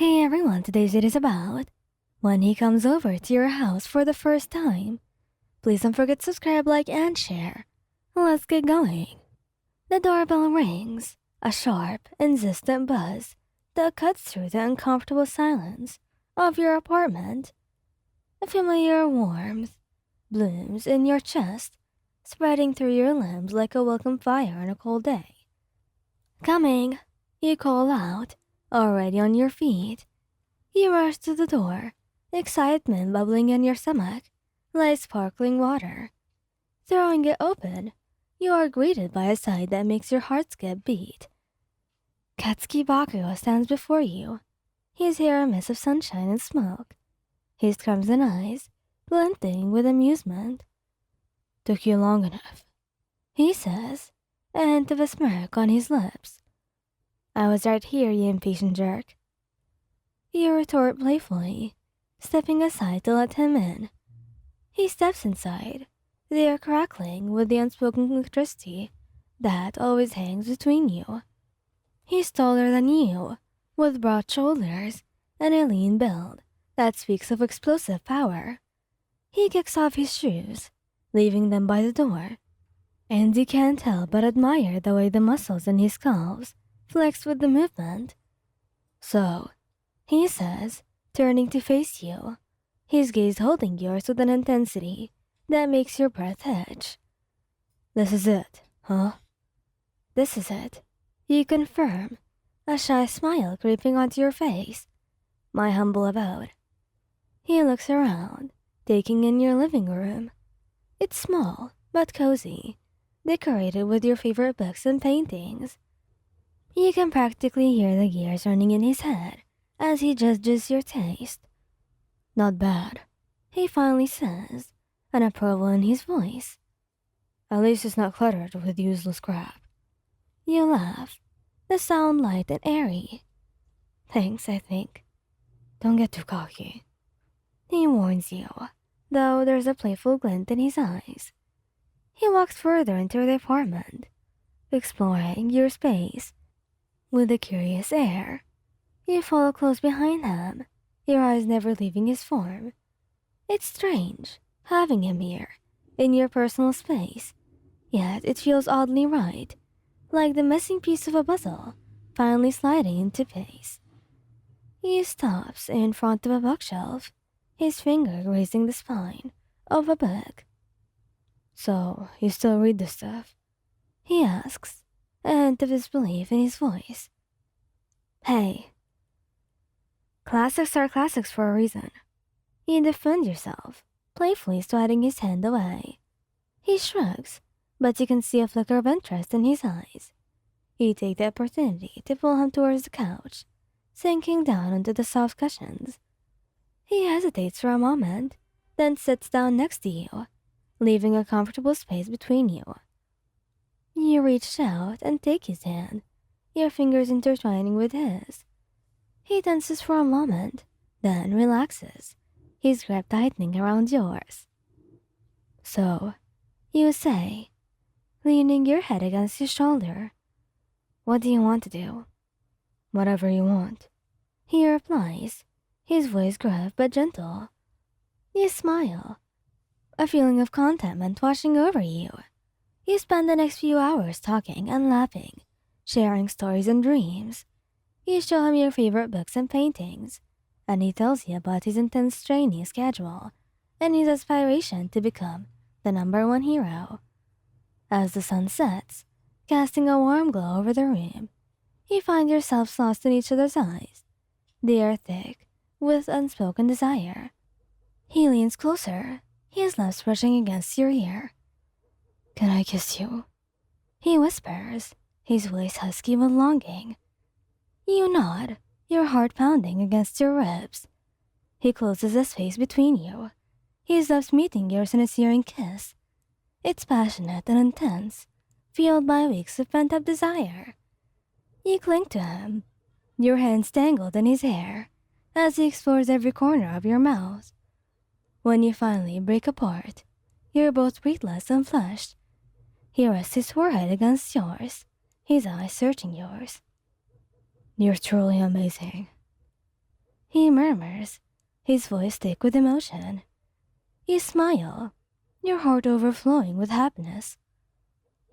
Hey everyone, today's it is about when he comes over to your house for the first time. Please don't forget to subscribe, like, and share. Let's get going. The doorbell rings, a sharp, insistent buzz that cuts through the uncomfortable silence of your apartment. A familiar warmth blooms in your chest, spreading through your limbs like a welcome fire on a cold day. Coming, you call out, already on your feet. You rush to the door, excitement bubbling in your stomach like sparkling water. Throwing it open, you are greeted by a sight that makes your heart skip beat. Katsuki Bakugou stands before you, his hair a mist of sunshine and smoke, his crimson eyes glinting with amusement. "Took you long enough," he says, a hint of a smirk on his lips. "I was right here, you impatient jerk." You retort playfully, stepping aside to let him in. He steps inside, there crackling with the unspoken electricity that always hangs between you. He's taller than you, with broad shoulders and a lean build that speaks of explosive power. He kicks off his shoes, leaving them by the door, and you can't help but admire the way the muscles in his calves flex with the movement. "So," he says, turning to face you, his gaze holding yours with an intensity that makes your breath hitch. "This is it, huh?" "This is it," you confirm, a shy smile creeping onto your face. "My humble abode." He looks around, taking in your living room. It's small, but cozy, decorated with your favorite books and paintings. You can practically hear the gears running in his head as he judges your taste. "Not bad," he finally says, an approval in his voice. "At least it's not cluttered with useless crap." You laugh, the sound light and airy. "Thanks, I think." "Don't get too cocky," he warns you, though there's a playful glint in his eyes. He walks further into the apartment, exploring your space with a curious air. You follow close behind him, your eyes never leaving his form. It's strange, having him here, in your personal space, yet it feels oddly right, like the missing piece of a puzzle finally sliding into place. He stops in front of a bookshelf, his finger grazing the spine of a book. "So, you still read this stuff?" he asks, a hint of disbelief in his voice. "Hey, classics are classics for a reason." You defend yourself, playfully swatting his hand away. He shrugs, but you can see a flicker of interest in his eyes. You take the opportunity to pull him towards the couch, sinking down onto the soft cushions. He hesitates for a moment, then sits down next to you, leaving a comfortable space between you. You reach out and take his hand, your fingers intertwining with his. He tenses for a moment, then relaxes, his grip tightening around yours. "So," you say, leaning your head against his shoulder, "what do you want to do?" "Whatever you want," he replies, his voice gruff but gentle. You smile, a feeling of contentment washing over you. You spend the next few hours talking and laughing, sharing stories and dreams. You show him your favorite books and paintings, and he tells you about his intense training schedule and his aspiration to become the #1 hero. As the sun sets, casting a warm glow over the room, you find yourselves lost in each other's eyes. They are thick with unspoken desire. He leans closer, his lips brushing against your ear. "Can I kiss you?" he whispers, his voice husky with longing. You nod, your heart pounding against your ribs. He closes the space between you, his lips meeting yours in a searing kiss. It's passionate and intense, fueled by weeks of pent-up desire. You cling to him, your hands tangled in his hair, as he explores every corner of your mouth. When you finally break apart, you're both breathless and flushed. He rests his forehead against yours, his eyes searching yours. "You're truly amazing." he murmurs, his voice thick with emotion. You smile, your heart overflowing with happiness.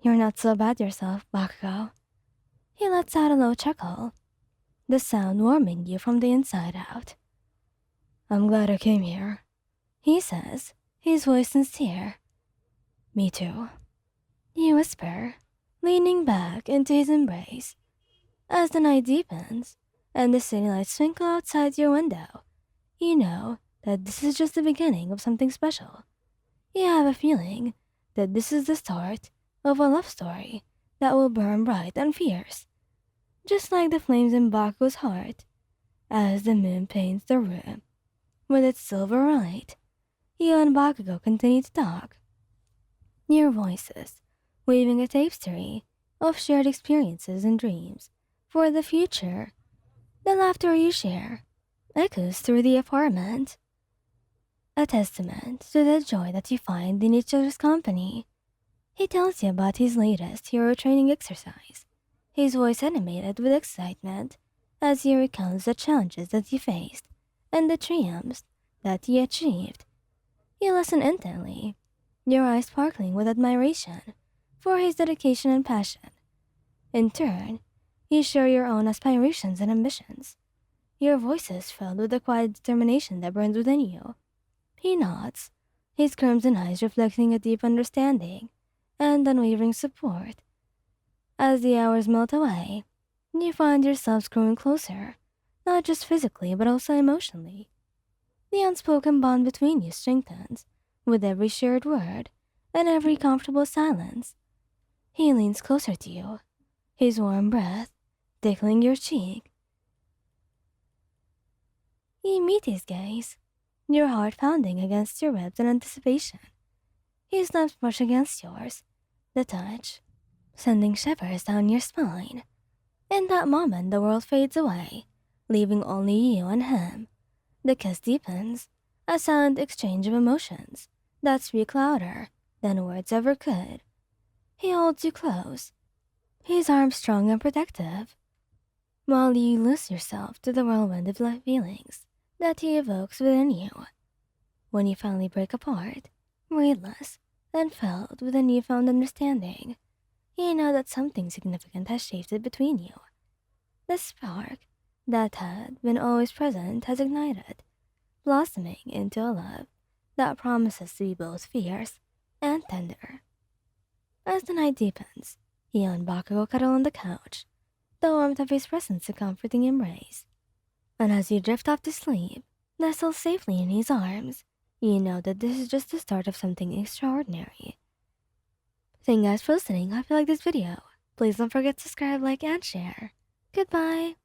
You're not so bad yourself, Bakugou. He lets out a low chuckle, the sound warming you from the inside out. I'm glad I came here, he says, his voice sincere. Me too, you whisper, leaning back into his embrace. As the night deepens and the city lights twinkle outside your window, you know that this is just the beginning of something special. You have a feeling that this is the start of a love story that will burn bright and fierce, just like the flames in Baku's heart. As the moon paints the room with its silver light, you and Bakugou continue to talk, your voices weaving a tapestry of shared experiences and dreams for the future. The laughter you share echoes through the apartment, a testament to the joy that you find in each other's company. He tells you about his latest hero training exercise, his voice animated with excitement as he recounts the challenges that you faced and the triumphs that he achieved. You listen intently, your eyes sparkling with admiration for his dedication and passion. In turn, you share your own aspirations and ambitions, your voices filled with the quiet determination that burns within you. He nods, his crimson eyes reflecting a deep understanding and unwavering support. As the hours melt away, you find yourselves growing closer, not just physically but also emotionally. The unspoken bond between you strengthens with every shared word and every comfortable silence. He leans closer to you, his warm breath tickling your cheek. You meet his gaze, your heart pounding against your ribs in anticipation. His lips brush against yours, the touch sending shivers down your spine. In that moment, the world fades away, leaving only you and him. The kiss deepens, a silent exchange of emotions that speak louder than words ever could. He holds you close, his arms strong and protective, while you lose yourself to the whirlwind of life feelings that he evokes within you. When you finally break apart, readless and filled with a newfound understanding, you know that something significant has shifted between you. The spark that had been always present has ignited, blossoming into a love that promises to be both fierce and tender. As the night deepens, you and Bakugou cuddle on the couch, the warmth of his presence a comforting embrace. And as you drift off to sleep, nestled safely in his arms, you know that this is just the start of something extraordinary. Thank you guys for listening. I hope you like this video. Please don't forget to subscribe, like, and share. Goodbye.